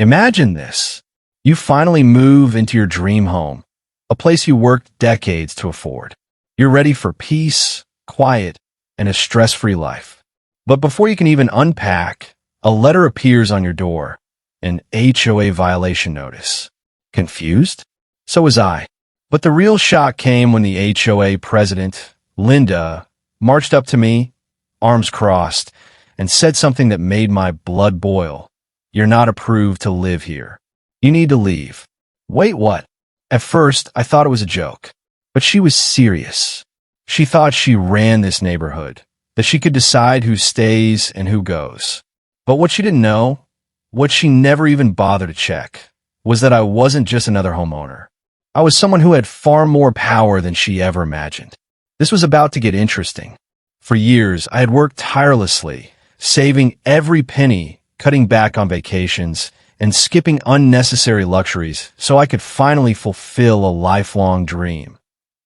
Imagine this. You finally move into your dream home, a place you worked decades to afford. You're ready for peace, quiet, and a stress-free life. But before you can even unpack, a letter appears on your door, an HOA violation notice. Confused? So was I. But the real shock came when the HOA president, Linda, marched up to me, arms crossed, and said something that made my blood boil. You're not approved to live here. You need to leave. Wait, what? At first, I thought it was a joke. But she was serious. She thought she ran this neighborhood, that she could decide who stays and who goes. But what she didn't know, what she never even bothered to check, was that I wasn't just another homeowner. I was someone who had far more power than she ever imagined. This was about to get interesting. For years, I had worked tirelessly, saving every penny, cutting back on vacations, and skipping unnecessary luxuries so I could finally fulfill a lifelong dream,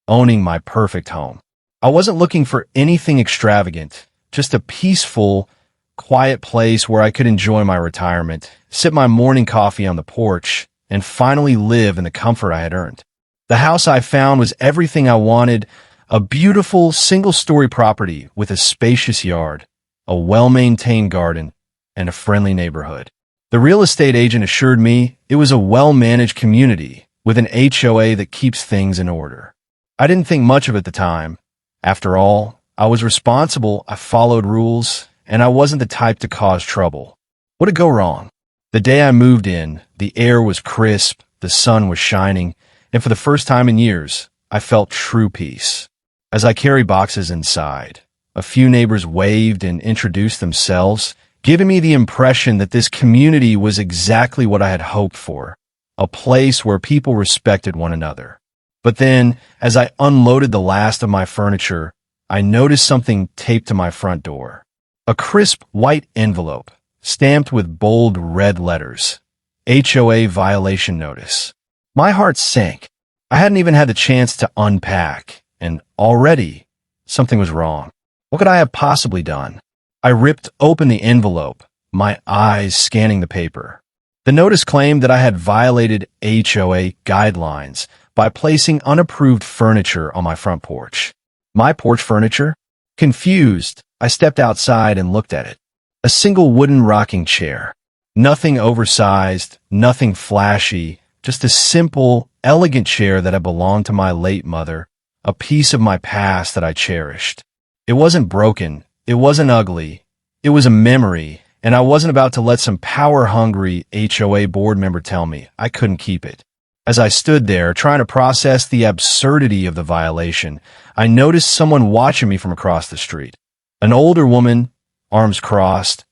owning my perfect home. I wasn't looking for anything extravagant, just a peaceful, quiet place where I could enjoy my retirement, sip my morning coffee on the porch, and finally live in the comfort I had earned. The house I found was everything I wanted: a beautiful single-story property with a spacious yard, a well-maintained garden, and a friendly neighborhood. The real estate agent assured me it was a well-managed community with an HOA that keeps things in order. I didn't think much of it at the time. After all, I was responsible, I followed rules, and I wasn't the type to cause trouble. What did go wrong? The day I moved in, the air was crisp, the sun was shining, and for the first time in years, I felt true peace. As I carried boxes inside, a few neighbors waved and introduced themselves, giving me the impression that this community was exactly what I had hoped for, a place where people respected one another. But then, as I unloaded the last of my furniture, I noticed something taped to my front door. A crisp white envelope, stamped with bold red letters. HOA violation notice. My heart sank. I hadn't even had the chance to unpack, and already something was wrong. What could I have possibly done? I ripped open the envelope, my eyes scanning the paper. The notice claimed that I had violated HOA guidelines by placing unapproved furniture on my front porch. My porch furniture? Confused, I stepped outside and looked at it. A single wooden rocking chair. Nothing oversized, nothing flashy, just a simple, elegant chair that had belonged to my late mother, a piece of my past that I cherished. It wasn't broken, it wasn't ugly, it was a memory, and I wasn't about to let some power-hungry HOA board member tell me I couldn't keep it. As I stood there trying to process the absurdity of the violation, I noticed someone watching me from across the street. An older woman, arms crossed,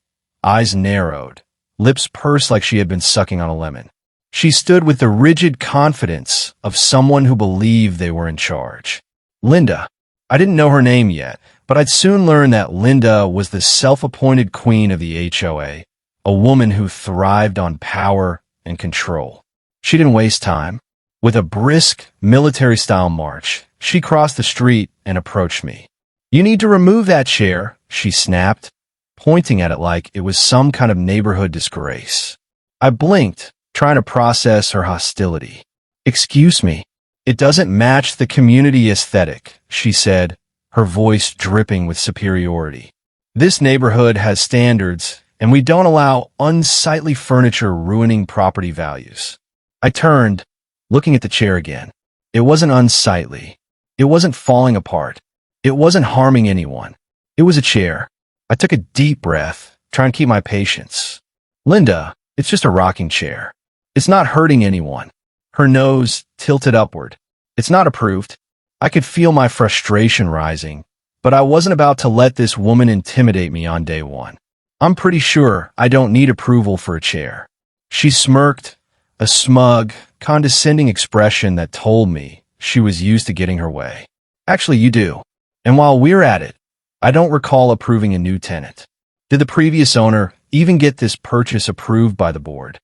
eyes narrowed, lips pursed like she had been sucking on a lemon. She stood with the rigid confidence of someone who believed they were in charge. Linda. I didn't know her name yet, but I'd soon learn that Linda was the self-appointed queen of the HOA, a woman who thrived on power and control. She didn't waste time. With a brisk, military-style march, she crossed the street and approached me. "You need to remove that chair," she snapped, pointing at it like it was some kind of neighborhood disgrace. I blinked, trying to process her hostility. "Excuse me. It doesn't match the community aesthetic," she said, her voice dripping with superiority. "This neighborhood has standards, and we don't allow unsightly furniture ruining property values." I turned, looking at the chair again. It wasn't unsightly. It wasn't falling apart. It wasn't harming anyone. It was a chair. I took a deep breath, trying to keep my patience. "Linda, it's just a rocking chair. It's not hurting anyone." Her nose tilted upward. "It's not approved." I could feel my frustration rising, but I wasn't about to let this woman intimidate me on day one. "I'm pretty sure I don't need approval for a chair." She smirked, a smug, condescending expression that told me she was used to getting her way. "Actually, you do. And while we're at it, I don't recall approving a new tenant. Did the previous owner even get this purchase approved by the board?"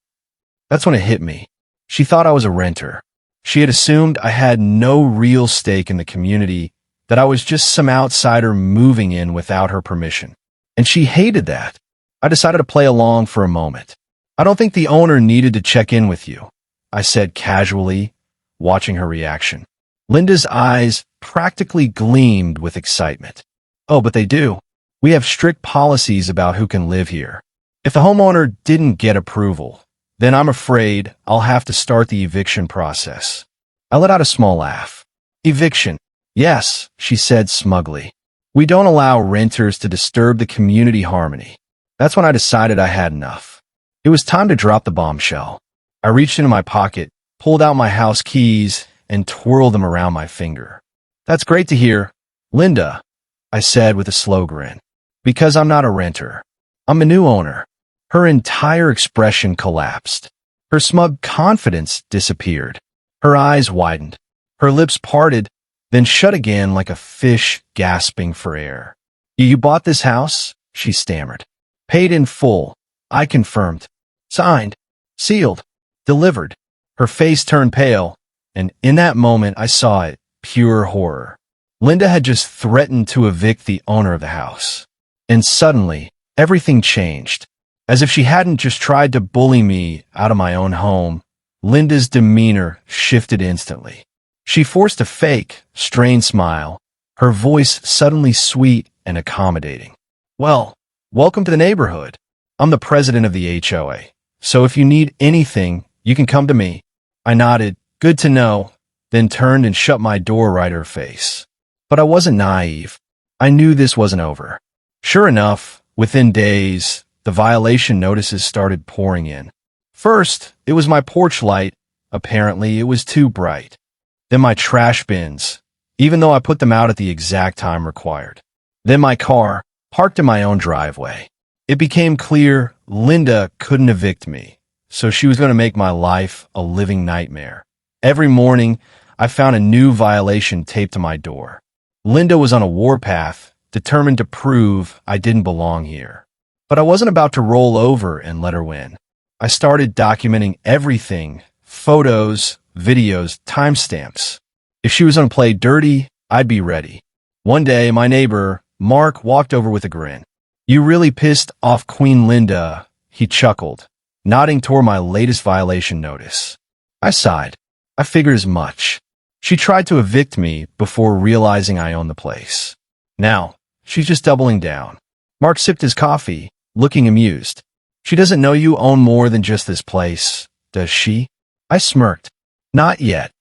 That's when it hit me. She thought I was a renter. She had assumed I had no real stake in the community, that I was just some outsider moving in without her permission. And she hated that. I decided to play along for a moment. I don't think the owner needed to check in with you, I said casually, watching her reaction. Linda's eyes practically gleamed with excitement. Oh, but they do. We have strict policies about who can live here. If the homeowner didn't get approval, then I'm afraid I'll have to start the eviction process. I let out a small laugh. Eviction. Yes, she said smugly. We don't allow renters to disturb the community harmony. That's when I decided I had enough. It was time to drop the bombshell. I reached into my pocket, pulled out my house keys, and twirled them around my finger. That's great to hear, Linda, I said with a slow grin. Because I'm not a renter. I'm a new owner. Her entire expression collapsed. Her smug confidence disappeared. Her eyes widened. Her lips parted, then shut again like a fish gasping for air. You bought this house? She stammered. Paid in full, I confirmed. Signed, sealed, delivered. Her face turned pale, and in that moment I saw it, pure horror. Linda had just threatened to evict the owner of the house. And suddenly, everything changed. As if she hadn't just tried to bully me out of my own home, Linda's demeanor shifted instantly. She forced a fake, strained smile, her voice suddenly sweet and accommodating. Well, welcome to the neighborhood. I'm the president of the HOA, so if you need anything, you can come to me. I nodded, good to know, then turned and shut my door right in her face. But I wasn't naive. I knew this wasn't over. Sure enough, within days, the violation notices started pouring in. First, it was my porch light. Apparently, it was too bright. Then my trash bins, even though I put them out at the exact time required. Then my car, parked in my own driveway. It became clear Linda couldn't evict me, so she was going to make my life a living nightmare. Every morning, I found a new violation taped to my door. Linda was on a warpath, determined to prove I didn't belong here. But I wasn't about to roll over and let her win. I started documenting everything, photos, videos, timestamps. If she was going to play dirty, I'd be ready. One day, my neighbor, Mark, walked over with a grin. You really pissed off Queen Linda, he chuckled, nodding toward my latest violation notice. I sighed. I figured as much. She tried to evict me before realizing I owned the place. Now, she's just doubling down. Mark sipped his coffee, looking amused. She doesn't know you own more than just this place, does she? I smirked. Not yet.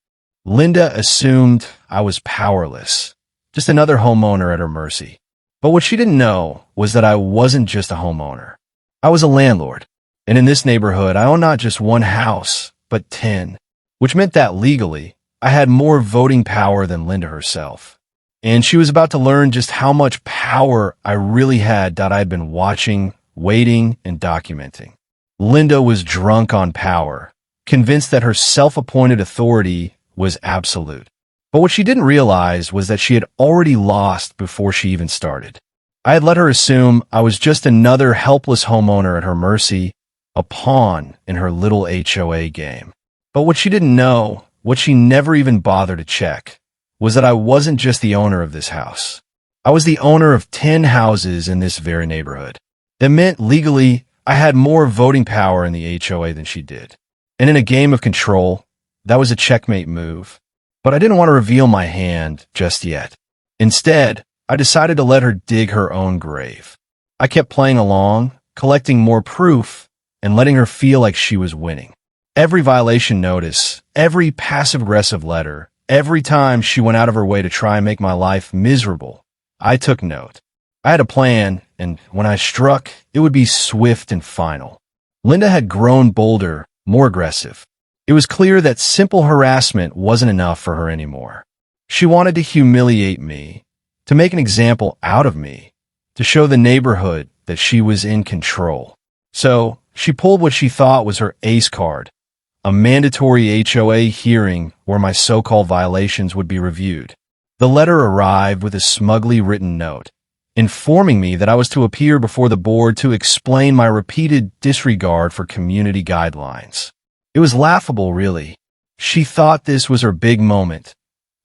Linda assumed I was powerless, just another homeowner at her mercy. But what she didn't know was that I wasn't just a homeowner. I was a landlord. And in this neighborhood, I own not just one house, but 10, which meant that legally, I had more voting power than Linda herself. And she was about to learn just how much power I really had that I'd been watching, waiting, and documenting. Linda was drunk on power, convinced that her self-appointed authority was absolute. But what she didn't realize was that she had already lost before she even started. I had let her assume I was just another helpless homeowner at her mercy, a pawn in her little HOA game. But what she didn't know, what she never even bothered to check, was that I wasn't just the owner of this house. I was the owner of 10 houses in this very neighborhood. That meant legally I had more voting power in the HOA than she did. And in a game of control, that was a checkmate move. But I didn't want to reveal my hand just yet. Instead, I decided to let her dig her own grave. I kept playing along, collecting more proof, and letting her feel like she was winning. Every violation notice, every passive-aggressive letter, every time she went out of her way to try and make my life miserable, I took note. I had a plan, and when I struck, it would be swift and final. Linda had grown bolder, more aggressive. It was clear that simple harassment wasn't enough for her anymore. She wanted to humiliate me, to make an example out of me, to show the neighborhood that she was in control. So she pulled what she thought was her ace card, a mandatory HOA hearing where my so-called violations would be reviewed. The letter arrived with a smugly written note, informing me that I was to appear before the board to explain my repeated disregard for community guidelines. It was laughable, really. She thought this was her big moment,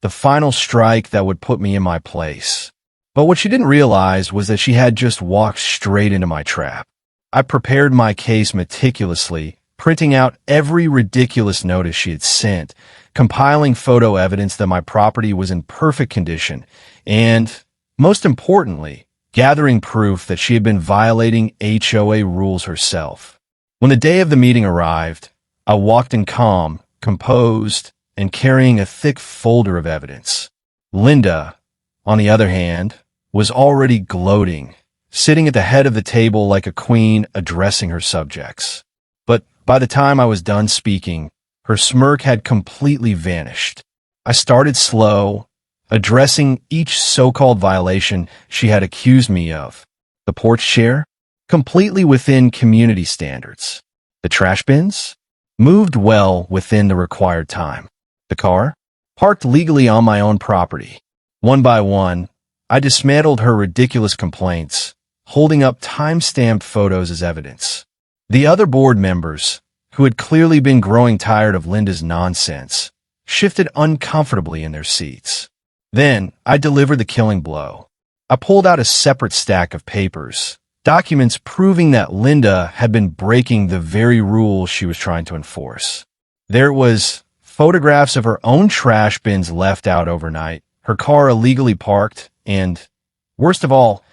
the final strike that would put me in my place. But what she didn't realize was that she had just walked straight into my trap. I prepared my case meticulously, printing out every ridiculous notice she had sent, compiling photo evidence that my property was in perfect condition, and, most importantly, gathering proof that she had been violating HOA rules herself. When the day of the meeting arrived, I walked in calm, composed, and carrying a thick folder of evidence. Linda, on the other hand, was already gloating, sitting at the head of the table like a queen addressing her subjects. But by the time I was done speaking, her smirk had completely vanished. I started slow, addressing each so-called violation she had accused me of. The porch chair? Completely within community standards. The trash bins? Moved well within the required time. The car? Parked legally on my own property. One by one, I dismantled her ridiculous complaints, holding up time-stamped photos as evidence. The other board members, who had clearly been growing tired of Linda's nonsense, shifted uncomfortably in their seats. Then, I delivered the killing blow. I pulled out a separate stack of papers, documents proving that Linda had been breaking the very rules she was trying to enforce. There was photographs of her own trash bins left out overnight, her car illegally parked, and, worst of all,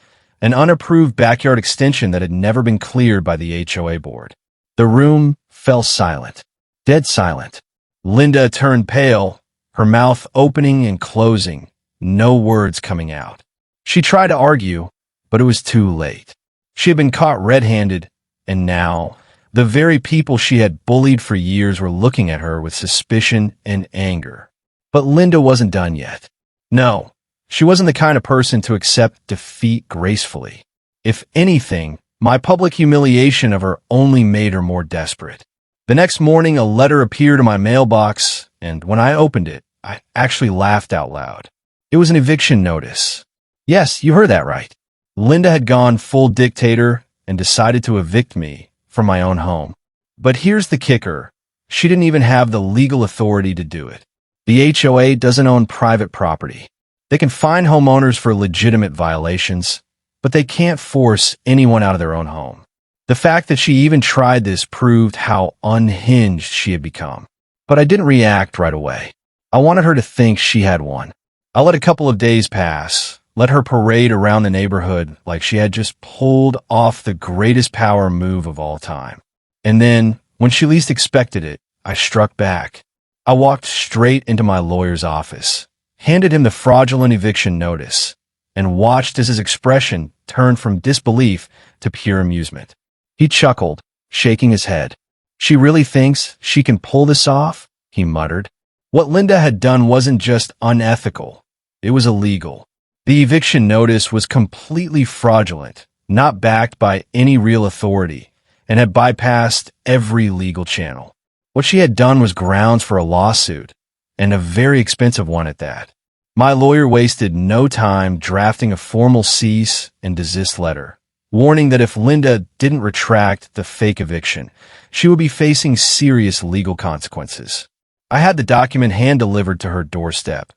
an unapproved backyard extension that had never been cleared by the HOA board. The room fell silent, dead silent. Linda turned pale, her mouth opening and closing, no words coming out. She tried to argue, but it was too late. She had been caught red-handed, and now, the very people she had bullied for years were looking at her with suspicion and anger. But Linda wasn't done yet. No, she wasn't the kind of person to accept defeat gracefully. If anything, my public humiliation of her only made her more desperate. The next morning, a letter appeared in my mailbox, and when I opened it, I actually laughed out loud. It was an eviction notice. Yes, you heard that right. Linda had gone full dictator and decided to evict me from my own home. But here's the kicker. She didn't even have the legal authority to do it. The HOA doesn't own private property. They can fine homeowners for legitimate violations, but they can't force anyone out of their own home. The fact that she even tried this proved how unhinged she had become. But I didn't react right away. I wanted her to think she had won. I let a couple of days pass, let her parade around the neighborhood like she had just pulled off the greatest power move of all time. And then, when she least expected it, I struck back. I walked straight into my lawyer's office, handed him the fraudulent eviction notice, and watched as his expression turned from disbelief to pure amusement. He chuckled, shaking his head. "She really thinks she can pull this off?" he muttered. What Linda had done wasn't just unethical, it was illegal. The eviction notice was completely fraudulent, not backed by any real authority, and had bypassed every legal channel. What she had done was grounds for a lawsuit, and a very expensive one at that. My lawyer wasted no time drafting a formal cease and desist letter, warning that if Linda didn't retract the fake eviction, she would be facing serious legal consequences. I had the document hand-delivered to her doorstep.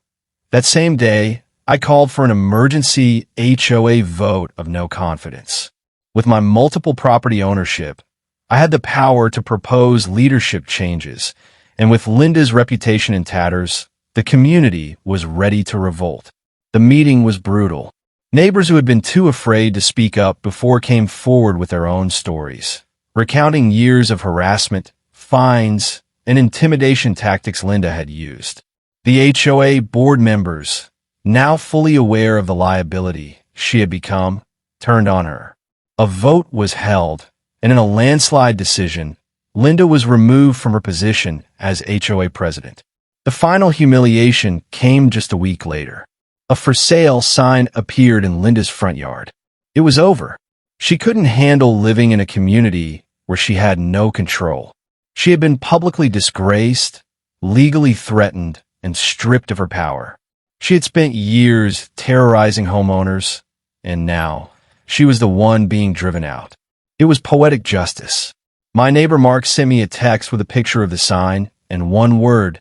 That same day, I called for an emergency HOA vote of no confidence. With my multiple property ownership, I had the power to propose leadership changes, and with Linda's reputation in tatters, the community was ready to revolt. The meeting was brutal. Neighbors who had been too afraid to speak up before came forward with their own stories, recounting years of harassment, fines, and intimidation tactics Linda had used. The HOA board members, now fully aware of the liability she had become, turned on her. A vote was held, and in a landslide decision, Linda was removed from her position as HOA president. The final humiliation came just a week later. A for sale sign appeared in Linda's front yard. It was over. She couldn't handle living in a community where she had no control. She had been publicly disgraced, legally threatened, and stripped of her power. She had spent years terrorizing homeowners, and now she was the one being driven out. It was poetic justice. My neighbor Mark sent me a text with a picture of the sign and one word: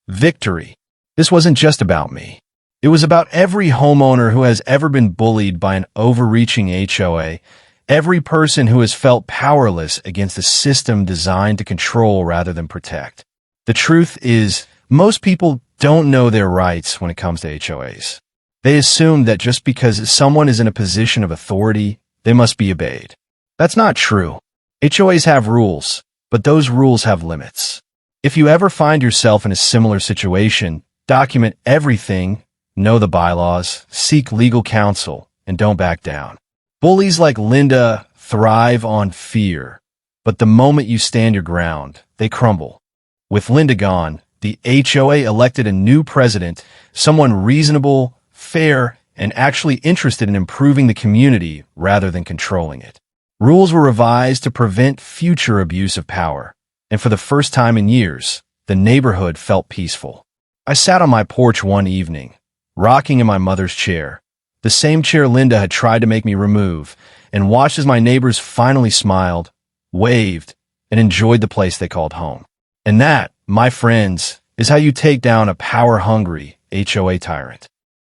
victory. This wasn't just about me. It was about every homeowner who has ever been bullied by an overreaching HOA Every person who has felt powerless against a system designed to control rather than protect. The truth is, most people don't know their rights when it comes to HOAs. They assume that just because someone is in a position of authority, they must be obeyed. That's not true. HOAs have rules, but those rules have limits. If you ever find yourself in a similar situation, document everything, know the bylaws, seek legal counsel, and don't back down. Bullies like Linda thrive on fear, but the moment you stand your ground, they crumble. With Linda gone, the HOA elected a new president, someone reasonable, fair, and actually interested in improving the community rather than controlling it. Rules were revised to prevent future abuse of power, and for the first time in years, the neighborhood felt peaceful. I sat on my porch one evening, rocking in my mother's chair, the same chair Linda had tried to make me remove, and watched as my neighbors finally smiled, waved, and enjoyed the place they called home. And that, my friends, is how you take down a power-hungry HOA tyrant.